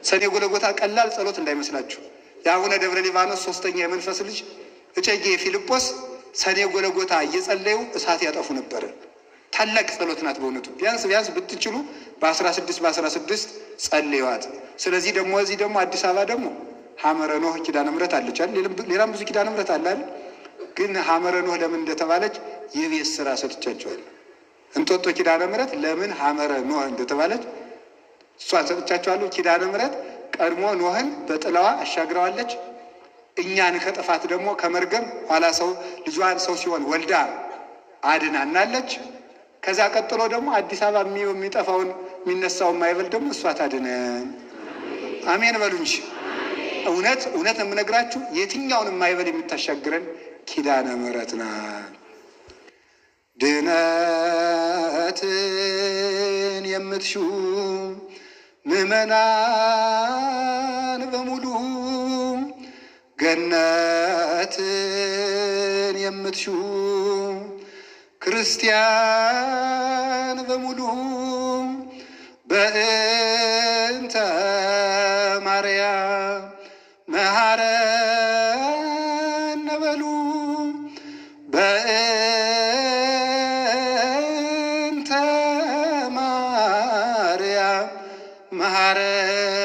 ሰኔ ጎልጎታ ቀላል ጸሎት እንዳይመስላችሁ። የአቡነ ደብረ ሊባኖስ ሶስተኛ የመንፈስ ልጅ እጨጌ ፊልጶስ ሰኔ ጎልጎታ እየጸለዩ እሳት ያጠፉ ነበር። ታላቅ ጸሎት ናት በእውነቱ። ቢያንስ ብትችሉ በ16 ጸልዩዋት። ስለዚህ ደግሞ እዚህ ደግሞ አዲስ አበባ ደግሞ ሐመረ ኖህ ኪዳነ ምሕረት አለች አይደል? ሌላም ብዙ ኪዳነ ምሕረት አለ አይደል? ግን ሐመረ ኖህ ለምን እንደተባለች የቤት ስራ ሰጥቻቸዋለሁ። እንጦጦ ኪዳነ ምሕረት ለምን ሐመረ ኖህ እንደተባለች እሷን ሰጥቻቸዋለሁ። ኪዳነ ምሕረት ቀድሞ ኖህን በጥላዋ አሻግረዋለች። እኛን ከጥፋት ደግሞ ከመርገም ኋላ ሰው ልጇን ሰው ሲሆን ወልዳ አድናናለች። ከዛ ቀጥሎ ደግሞ አዲስ አበባ የሚጠፋውን የሚነሳውን ማይበል ደግሞ እሷ ታድነን። አሜን በሉ እንጂ። እውነት የምነግራችሁ የትኛውን ማይበል የምታሻግረን ኪዳነ ምሕረት ናት። ድነትን የምትሹ ምእመናን በሙሉ ገነትን የምትሹ ክርስቲያን በሙሉ በእንተ ማርያም መሐረነ በሉ። በእንተ ማርያም መሐረነ